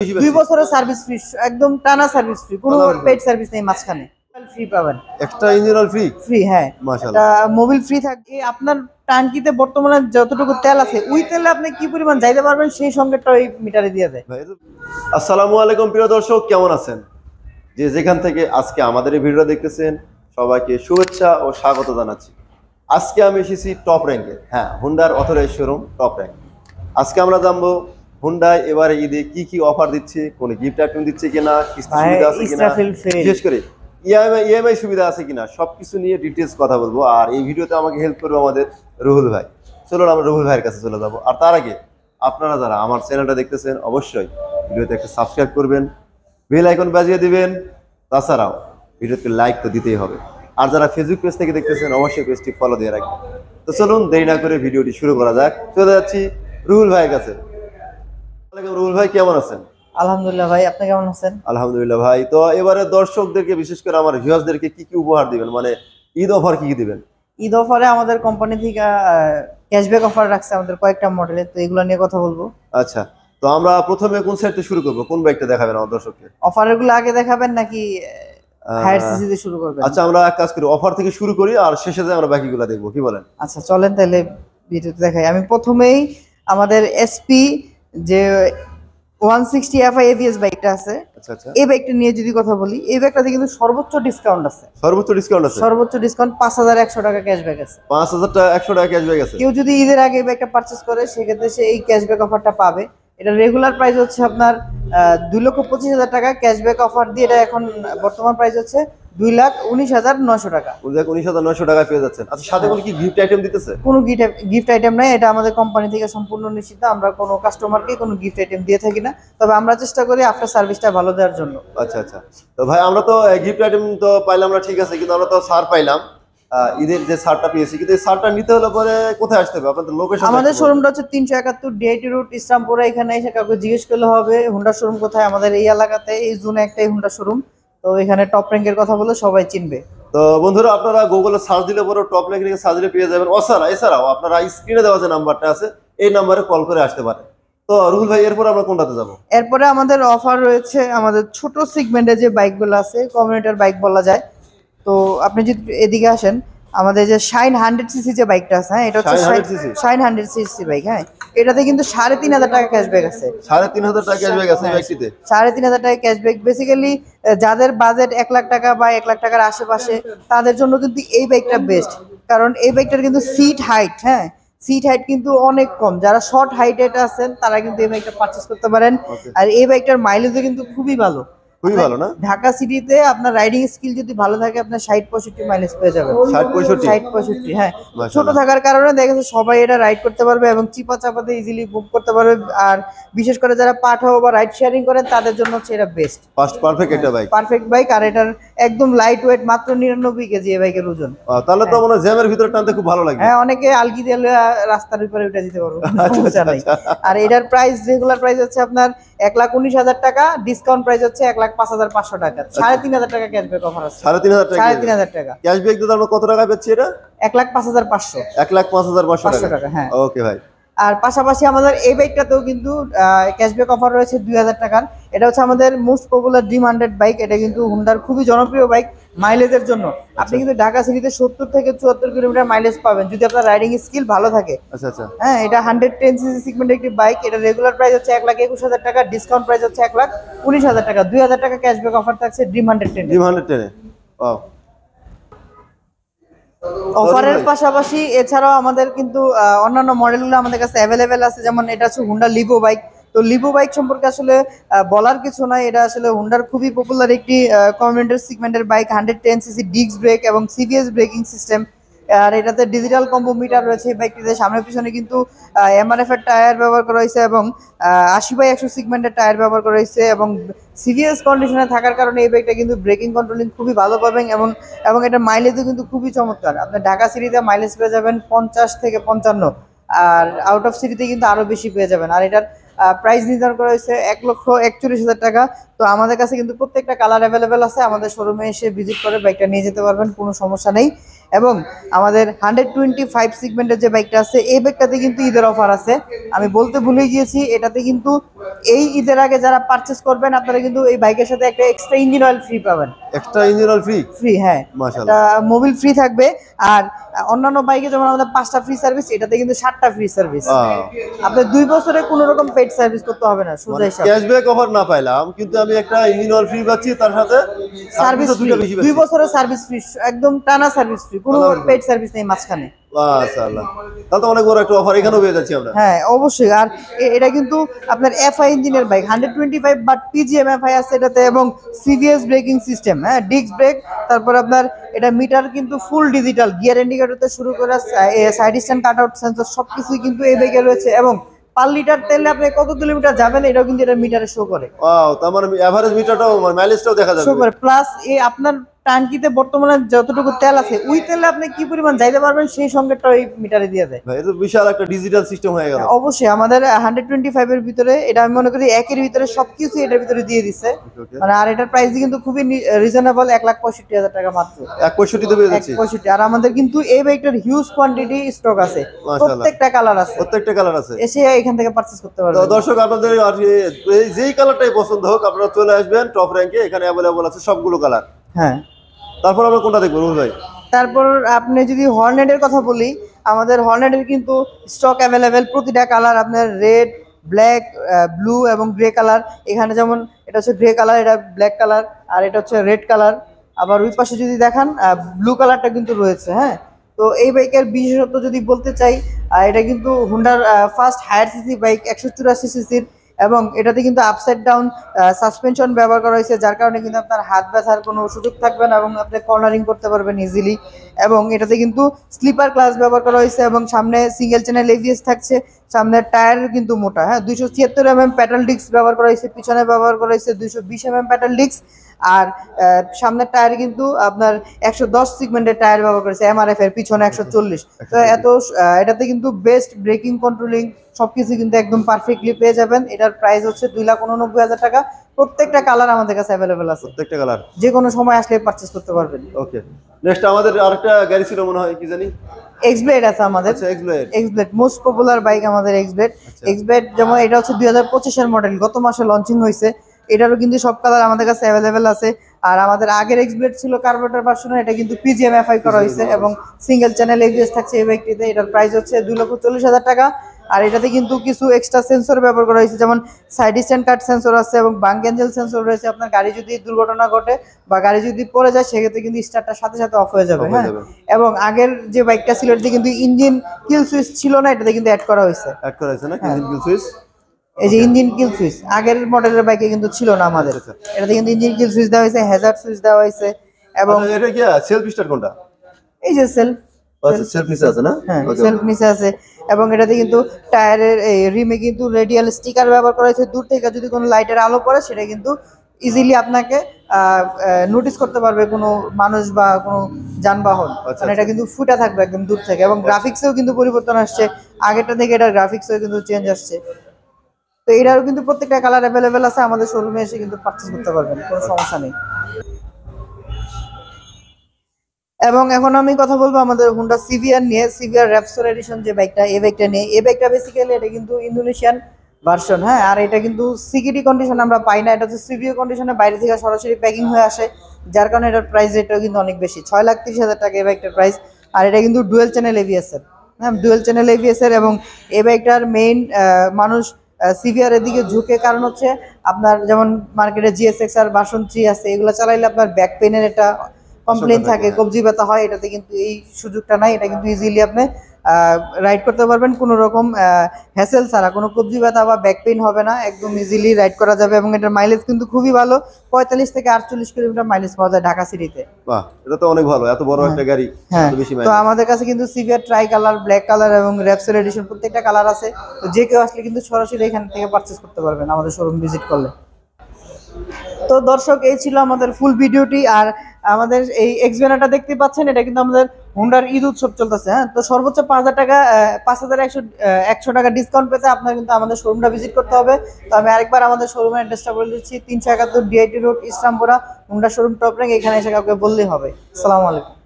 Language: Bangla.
2 বছরের সার্ভিস ফ্রি, একদম টানা সার্ভিস ফ্রি, কোনো পেড সার্ভিস নেই মাঝখানে। ফ্রি পাবেন, extra engine oil free. Free, হ্যাঁ মাশাআল্লাহ। এটা মোবিল ফ্রি থাকে। আপনার ট্যাঙ্কিতে বর্তমানে যতটুকু তেল আছে ওই তেলে আপনি কি পরিমাণ যাইতে পারবেন সেই সংকেতটা ওই মিটারে দিয়ে দেয়। আসসালামু আলাইকুম প্রিয় দর্শক, কেমন আছেন? যে যেখান থেকে আজকে আমাদের এই ভিডিওটা দেখতেছেন সবাইকে শুভেচ্ছা ও স্বাগত জানাচ্ছি। আজকে আমি এসেছি টপ র্যাঙ্কে, হ্যাঁ হুন্ডার অথরাইজড শোরুম টপ র্যাঙ্ক। আজকে আমরা জানবো হুন্ডাই এবারে ঈদে কি কি অফার দিচ্ছে, কোন গিফট আইটেম দিচ্ছে কিনা, কিস্তি সুবিধা আছে কিনা, বিশেষ করে ইএমআই সুবিধা আছে কিনা, সবকিছু নিয়ে ডিটেলস কথা বলবো। আর এই ভিডিওতে আমাকে হেল্প করবে আমাদের রুহুল ভাই। চলুন আমরা রুহুল ভাইয়ের কাছে চলে যাবো। আর তার আগে আপনারা যারা আমার চ্যানেলটা দেখতেছেন অবশ্যই ভিডিওতে একটা সাবস্ক্রাইব করবেন, বেল আইকন বাজিয়ে দিবেন, তাছাড়াও ভিডিওতে লাইক তো দিতেই হবে। আর যারা ফেসবুক পেজ থেকে দেখতেছেন অবশ্যই পেজটি ফলো দিয়ে রাখবেন। তো চলুন দেরি না করে ভিডিওটি শুরু করা যাক। চলে যাচ্ছি রুহুল ভাইয়ের কাছে। রুহুল ভাই কেমন আছেন? আলহামদুলিল্লাহ ভাই, আপনি কেমন আছেন? আলহামদুলিল্লাহ ভাই। তো এবারে দর্শকদেরকে বিশেষ করে আমার ভিউয়ার্সদেরকে কি কি উপহার দিবেন, মানে ঈদ অফার কি কি দিবেন? ঈদ অফারে আমাদের কোম্পানি থেকে ক্যাশব্যাক অফার রাখছে আমাদের কয়েকটা মডেলে, তো এগুলো নিয়ে কথা বলবো। আচ্ছা, তো আমরা প্রথমে কোন সাইড থেকে শুরু করব, কোন বাইকটা দেখাবেন আমার দর্শককে? অফারের গুলো আগে দেখাবেন নাকি হায়ার সিসি দিয়ে শুরু করবেন? আচ্ছা, আমরা এক কাজ করি, অফার থেকে শুরু করি আর শেষে যায় আমরা বাকিগুলো দেখবো, কি বলেন? আচ্ছা চলেন তাহলে ভিডিওতে দেখাই। আমি প্রথমেই আমাদের এসপি যে 160 FI ABS বাইকটা আছে, আচ্ছা আচ্ছা, এই বাইকটা নিয়ে যদি কথা বলি, এই বাইকটাতে কিন্তু সর্বোচ্চ ডিসকাউন্ট আছে। সর্বোচ্চ ডিসকাউন্ট আছে? সর্বোচ্চ ডিসকাউন্ট 5100 টাকা ক্যাশব্যাক আছে। 5100 টাকা ক্যাশব্যাক আছে। কেউ যদি ঈদের আগে এই বাইকটা পারচেজ করে সেক্ষেত্রে সে এই ক্যাশব্যাক অফারটা পাবে। এটা রেগুলার প্রাইস হচ্ছে আপনার 2,25,000 টাকা, ক্যাশব্যাক অফার দিয়ে এটা এখন বর্তমান প্রাইস হচ্ছে 2,19,900 টাকা। 2,19,900 টাকায় পেয়ে যাচ্ছেন। আচ্ছা, সাথে কোনো কি গিফট আইটেম দিতেছে? কোনো গিফট আইটেম নাই, এটা আমাদের কোম্পানি থেকে সম্পূর্ণ নিশ্চিত। আমরা কোনো কাস্টমারকে কোনো গিফট আইটেম দিয়ে থাকি না, তবে আমরা চেষ্টা করি আফটার সার্ভিসটা ভালো দেওয়ার জন্য। আচ্ছা আচ্ছা, তো ভাই আমরা তো গিফট আইটেম তো পাইলাম না, ঠিক আছে, কিন্তু আমরা তো ছাড় পাইলাম, ঈদের যে ছাড়টা পেয়েছি, কিন্তু এই ছাড়টা নিতে হলে পরে কোথায় আসতে হবে? আপনাদের লোকেশন? আমাদের শোরুমটা হচ্ছে 371 ডিআইটি রোড, ইসলামপুরা। এখানে এসে কাউকে জিজ্ঞেস করলে হবে হুন্ডা শোরুম কোথায়। আমাদের এই এলাকাতে এই জোনে একটাই হুন্ডা শোরুম, তো এখানে টপ র্যাঙ্কের কথা বলে সবাই চিনবে। তো বন্ধুরা, আপনারা গুগলে সার্চ দিলে পরে টপ র্যাঙ্ক লিখে সার্চ দিলে পেয়ে যাবেন। এছাড়াও আপনারা স্ক্রিনে দেওয়া যে নাম্বারটা আছে এই নাম্বারে কল করে আসতে পারেন। তো রুহুল ভাই, এরপর আমরা কোনটাতে যাব? এরপরে আমাদের অফার রয়েছে আমাদের ছোট সেগমেন্টে যে বাইকগুলো আছে, কমিউটার বাইক বলা যায়। তো আপনি যদি এদিকে আসেন, আমাদের যে শাইন 100cc যে বাইকটা আছে, হ্যাঁ এটা হচ্ছে শাইন 100cc বাইক। হ্যাঁ, এটাতে কিন্তু 3,500 টাকা ক্যাশব্যাক আছে। 3,500 টাকা ক্যাশব্যাক আছে এই বাইকটিতে? 3,500 টাকা ক্যাশব্যাক। বেসিক্যালি যাদের বাজেট 1 লাখ টাকা বা 1 লাখ টাকার আশেপাশে, তাদের জন্য কিন্তু এই বাইকটা বেস্ট। কারণ এই বাইকটার কিন্তু সিট হাইট, হ্যাঁ সিট হাইট কিন্তু অনেক কম। যারা শর্ট হাইটেড আছেন তারা কিন্তু এই বাইকটা পারচেজ করতে পারেন। আর এই বাইকটার মাইলেজও কিন্তু খুবই ভালো, খুবই ভালো না? ঢাকা সিটিতে আপনার রাইডিং স্কিল যদি ভালো থাকে, আপনার 60-65 মাইলেজ পেয়ে যাবেন। 60-65, হ্যাঁ। ছোট থাকার কারণে দেখা যাচ্ছে সবাই এটা রাইড করতে পারবে এবং চিপা চাপাতে ইজিলি বুক করতে পারবে। আর বিশেষ করে যারা পাঠাও বা রাইড শেয়ারিং করেন তাদের জন্য হচ্ছে এটা বেস্ট, পারফেক্ট একটা বাইক, পারফেক্ট বাইক। আর এটার একদম লাইট ওয়েট, মাত্র 99 কেজি এই বাইকের ওজন। তাহলে তো মনে হয় জ্যামের ভিতরে টানতে খুব ভালো লাগে। হ্যাঁ, অনেকে আলগি দিয়ে রাস্তার উপরে উঠে দিতে পারবো, সমস্যা নাই। আর এটার প্রাইস, রেগুলার প্রাইস হচ্ছে আপনার 1,19,000 টাকা, ডিসকাউন্ট প্রাইস হচ্ছে 1,05,500 টাকা। 3,500 টাকা ক্যাশব্যাক অফার আছে। 3,500 টাকা ক্যাশব্যাক দিতে আমরা কত টাকা পাচ্ছি? এটা 1,05,500। 1,05,500 টাকা, হ্যাঁ। ওকে ভাই। আর পাশাপাশি আমাদের এই বাইকটাতেও কিন্তু ক্যাশব্যাক অফার রয়েছে 2,000 টাকার। এটা হচ্ছে আমাদের মোস্ট পপুলার ড্রিম 100 বাইক। এটা কিন্তু হুন্ডার খুবই জনপ্রিয় বাইক মাইলেজের জন্য। আপনি কিন্তু ঢাকা সিটিতে 70 থেকে 74 কিলোমিটার মাইলেজ পাবেন যদি আপনার রাইডিং স্কিল ভালো থাকে। আচ্ছা আচ্ছা, হ্যাঁ, এটা 110cc সেগমেন্টের একটি বাইক। এটা রেগুলার প্রাইস হচ্ছে 1,21,000 টাকা, ডিসকাউন্ট প্রাইস হচ্ছে 1,19,000 টাকা। 2,000 টাকা ক্যাশব্যাক অফার থাকছে ড্রিম 110 অফারের পাশাপাশি। এছাড়াও আমাদের কিন্তু অন্যান্য মডেলগুলো আমাদের কাছে অ্যাভেলেবেল আছে। যেমন এটা হচ্ছে হুন্ডা লিভো বাইক। তো লিভো বাইক সম্পর্কে আসলে বলার কিছু নাই, এটা আসলে হুন্ডার খুবই পপুলার একটি কমিউটার সেগমেন্টের বাইক। 110cc ডিস্ক ব্রেক এবং সিবিএস ব্রেকিং সিস্টেম। আর এটাতে ডিজিটাল কম্বো মিটার রয়েছে এই বাইকটিতে। সামনে পিছনে কিন্তু এমআরএফ এর টায়ার ব্যবহার করা হয়েছে এবং 80/100 সেগমেন্টের টায়ার ব্যবহার করা হয়েছে এবং সিভিএস কন্ডিশনে থাকার কারণে এই বাইকটা কিন্তু ব্রেকিং কন্ট্রোলিং খুবই ভালো পাবেন এবং এটার মাইলেজও কিন্তু খুবই চমৎকার। আপনি ঢাকা সিটিতে মাইলেজ পেয়ে যাবেন 50 থেকে 55, আর আউট অফ সিটিতে কিন্তু আরো বেশি পেয়ে যাবেন। আর এটার প্রাইস নির্ধারণ করা হয়েছে 1,41,000 টাকা। তো আমাদের কাছে কিন্তু প্রত্যেকটা কালার অ্যাভেলেবেল আছে। আমাদের শোরুমে এসে ভিজিট করে বাইকটা নিয়ে যেতে পারবেন, কোনো সমস্যা নেই। এবং আমাদের 125 সেগমেন্টের যে বাইকটা আছে এই বাইকটাতে কিন্তু ঈদের অফার আছে। আমি বলতে ভুলে গিয়েছি, এটাতে কিন্তু এই ঈদের আগে যারা পারচেস করবেন আপনারা কিন্তু এই বাইকের সাথে একটা এক্সট্রা ইঞ্জিন অয়েল ফ্রি পাবেন। Extra engine oil free? Free, হ্যাঁ। মাশাআল্লাহ। এটা মোবিল ফ্রি থাকবে। আর অন্যান্য বাইকে যেমন আমাদের 5টা ফ্রি সার্ভিস, এটাতে কিন্তু 7টা ফ্রি সার্ভিস। আপনার 2 বছরে কোনো রকম পেড সার্ভিস করতে হবে না, সোজা হিসাব। ক্যাশব্যাক অফার না পাইলাম, কিন্তু আমি একটা ইঞ্জিন অয়েল ফ্রি পাচ্ছি, তার সাথে সার্ভিস ফ্রি, 2 বছরের সার্ভিস ফ্রি, একদম টানা সার্ভিস ফ্রি, কোনো পেড সার্ভিস নেই মাঝখানে। মাশাআল্লাহ, তাহলে তো অনেক বড় একটা অফার এখানেও পেয়ে যাচ্ছি আমরা। হ্যাঁ অবশ্যই। আর এটা কিন্তু আপনার এফআই ইঞ্জিনের বাইক, 125 বাট পিজিএম এফআই আছে এটাতে, এবং সিভিএস ব্রেকিং সিস্টেম, হ্যাঁ, ডিস্ক ব্রেক। তারপর আপনার এটা মিটার কিন্তু ফুল ডিজিটাল, গিয়ার ইন্ডিকেটরতে শুরু করে side stand cut out sensor সবকিছুই কিন্তু এই বাইকে রয়েছে। এবং পার লিটার তেলে আপনি কত কিলোমিটার যাবেন এটাও কিন্তু এটা মিটারে শো করে। ওয়াও, তার মানে এভারেজ মিটারটাও, মাইলেজটাও দেখা যাবে, শো করে। প্লাস এই আপনার টাঙ্কিতে বর্তমানে যতটুকু তেল আছে ওই তেলে আপনি কি পরিমাণ যাইতে পারবেন সেই সংকেতটা ওই মিটারে দিয়ে দেয়। ভাই এটা বিশাল একটা ডিজিটাল সিস্টেম হয়ে গেল। অবশ্যই আমাদের 125 এর ভিতরে এটা আমি মনে করি একের ভিতরে সবকিছু এটার ভিতরে দিয়ে দিচ্ছে। মানে আর এটার প্রাইস কিন্তু খুবই রিজনেবল, 1,65,000 টাকা মাত্র। 1,65,000 তে পেয়ে যাচ্ছি। 1,65,000। আর আমাদের কিন্তু এই বাইকটার হিউজ কোয়ান্টিটি স্টক আছে, প্রত্যেকটা কালার আছে, প্রত্যেকটা কালার আছে, এসে এখান থেকে পারচেজ করতে পারবেন। তো দর্শক আপনাদের আর যেই কালারটাই পছন্দ হোক আপনারা চলে আসবেন টপ র‍্যাঙ্কে, এখানে अवेलेबल আছে সবগুলো কালার। হ্যাঁ, তারপর আমরা কোনটা দেখব রুল ভাই? তারপর আপনি যদি হর্নেটের কথা বলি, আমাদের হর্নেটের কিন্তু স্টক অ্যাভেলেবেল, প্রতিটা কালার আপনার রেড, ব্ল্যাক, ব্লু এবং গ্রে কালার। এখানে যেমন এটা হচ্ছে গ্রে কালার, এটা ব্ল্যাক কালার, আর এটা হচ্ছে রেড কালার। আবার ওই পাশে যদি দেখান ব্লু কালারটা কিন্তু রয়েছে। হ্যাঁ, তো এই বাইকের বিশেষত্ব যদি বলতে চাই, এটা কিন্তু হুন্ডার ফার্স্ট হায়ার সিসি বাইক, 184 সিসির, এবং এটাতে কিন্তু আপসাইড ডাউন সাসপেনশন ব্যবহার করা হয়েছে, যার কারণে কিন্তু আপনার হাত ব্যথার কোনো সুযোগ থাকবে না এবং আপনি কর্নারিং করতে পারবেন ইজিলি। এবং এটাতে কিন্তু স্লিপার ক্লাস ব্যবহার করা হয়েছে, এবং সামনে সিঙ্গেল চ্যানেল এবিএস থাকছে। সামনের টায়ার কিন্তু মোটা, হ্যাঁ, 276 প্যাডাল ডিস্ক ব্যবহার করা হয়েছে, পিছনে ব্যবহার করা হয়েছে 220 প্যাডাল ডিস্ক। আর সামনের টায়ার কিন্তু আপনার 110 সেগমেন্টের টায়ার ব্যবহার করেছে এমআরএফ এর, পিছনে 140। তো এটাতে কিন্তু বেস্ট ব্রেকিং কন্ট্রোলিং সবকিছু কিন্তু একদম পারফেক্টলি পেয়ে যাবেন। এটার প্রাইস হচ্ছে 2,89,000 টাকা। প্রত্যেকটা কালার আমাদের কাছে অ্যাভেলেবেল আছে, প্রত্যেকটা কালার যে কোনো সময় আসলে পারচেজ করতে পারবেন। ওকে, নেক্সট আমাদের আরেকটা গাড়ি ছিল মনে হয়, কি জানি, এক্সব্লেড আছে আমাদের। আচ্ছা, এক্সব্লেড মোস্ট পপুলার বাইক আমাদের এক্সব্লেড। এক্সব্লেড যেমন এটা হচ্ছে 2025 এর মডেল, গত মাসে লঞ্চিং হয়েছে। এটারও কিন্তু সব কালার আমাদের কাছে অ্যাভেলেবেল আছে। আর আমাদের আগের এক্সব্লেড ছিল কার্বোরেটর ভার্সন, এটা কিন্তু পিজিএম এফআই করা হয়েছে এবং সিঙ্গেল চ্যানেল এবিএস থাকছে এই বাইকটিতে। এটার প্রাইস হচ্ছে 2,40,000 টাকা। আর এটাতে কিন্তু কিছু এক্সট্রা সেন্সর ব্যবহার করা হয়েছে, যেমন সাইড স্ট্যান্ড কাট সেন্সর আছে এবং বাঙ্ক এঞ্জেল সেন্সর রয়েছে। আপনার গাড়ি যদি দুর্ঘটনা ঘটে বা গাড়ি যদি পড়ে যায় সেক্ষেত্রে কিন্তু স্টার্টটা সাথে সাথে অফ হয়ে যাবে। হ্যাঁ, এবং আগের যে বাইকটা ছিল এটাতে কিন্তু ইঞ্জিন কিল সুইচ ছিল না, এটাতে কিন্তু অ্যাড করা হয়েছে। না ইঞ্জিন কিল সুইচ? এই যে ইঞ্জিন কিল সুইচ আগের মডেলের বাইকে কিন্তু ছিল না আমাদের, এটাতে কিন্তু ইঞ্জিন কিল সুইচ দেওয়া হয়েছে, হ্যাজার্ড সুইচ দেওয়া হয়েছে। এবং এটা কি সেলফ স্টার্ট কোনটা? এই যে সেলফ নিচে আছে না? হ্যাঁ, সেলফ নিচে আছে। এবং এটাতে কিন্তু টায়ারের রিমে কিন্তু রেডিয়াল স্টিকার ব্যবহার করা হয়েছে। দূর থেকে যদি কোনো লাইটের আলো পড়ে সেটা কিন্তু ইজিলি আপনাকে নোটিস করতে পারবে কোনো মানুষ বা কোনো যানবাহন। মানে এটা কিন্তু ফুটা থাকবে একদম দূর থেকে। এবং গ্রাফিক্সেও কিন্তু পরিবর্তন আসছে, আগেরটা থেকে এটার গ্রাফিক্সেও কিন্তু চেঞ্জ আসছে। তো এটারও কিন্তু প্রত্যেকটা কালার অ্যাভেলেবেল আছে, আমাদের শোরুমে এসে কিন্তু পারচেজ করতে পারবেন, কোনো সমস্যা নেই। এবং এখন আমি কথা বলবো আমাদের হুন্ডা সিভিআর নিয়ে। সিভিআর র্যাপসোর এডিশন যে বাইকটা, এই বাইকটা নিয়ে। এই বাইকটা বেসিক্যালি এটা কিন্তু ইন্দোনেশিয়ান ভার্সন। হ্যাঁ, আর এটা কিন্তু সিকিউরিটি কন্ডিশন আমরা পাই না, এটা হচ্ছে সিভিও কন্ডিশনে বাইরে থেকে সরাসরি প্যাকিং হয়ে আসে, যার কারণে এটার প্রাইস রেটটাও কিন্তু অনেক বেশি, 6,30,000 টাকা এই বাইকটার প্রাইস। আর এটা কিন্তু ডুয়েল চ্যানেল এবিএস এর, হ্যাঁ, ডুয়েল চ্যানেল এবিএস এর। এবং এই বাইকটার মেইন মানুষ সিভিআর এর দিকে ঝুঁকে কারণ হচ্ছে আপনার যেমন মার্কেটে জিএসএক্স আর ভার্সন 3 আছে, এগুলো চালাইলে আপনার ব্যাক পেনের একটা কমপ্লেন থাকে, কবজি ব্যথা হয়। এটাতে কিন্তু এই সুযোগটা নাই, এটা কিন্তু ইজিলি আপনি রাইড করতে পারবেন কোনো রকম হ্যাসেল ছাড়া, কোনো কবজি ব্যথা বা ব্যাক পেইন হবে না, একদম ইজিলি রাইড করা যাবে। এবং এটার মাইলেজ কিন্তু খুবই ভালো, 45 থেকে 48 কিলোমিটার মাইলেজ পাওয়া যায় ঢাকা সিটিতে। বাহ, এটা তো অনেক ভালো, এত বড় একটা গাড়ি। হ্যাঁ, তো আমাদের কাছে কিন্তু CBR try colour, black colour এবং র্যাপসোর এডিশন প্রত্যেকটা কালার আছে। তো যে কেউ আসলে কিন্তু সরাসরি এখান থেকে পারচেজ করতে পারবেন আমাদের শোরুম ভিজিট করলে। তো দর্শক, এই ছিল আমাদের ফুল ভিডিওটি। আর আমাদের এই এক্সভেনাটা দেখতে পাচ্ছেন, এটা কিন্তু আমাদের হুন্ডার ঈদ উৎসব চলতেছে। হ্যাঁ, তো সর্বোচ্চ 5,100 টাকা ডিসকাউন্ট পেতে আপনার কিন্তু আমাদের শোরুমটা ভিজিট করতে হবে। তো আমি আরেকবার আমাদের শোরুমের অ্যাড্রেসটা বলে দিচ্ছি, 371 DIT road, Islampura, Honda showroom top rank. এখানে এসে কাউকে বললেই হবে। আসসালামু আলাইকুম।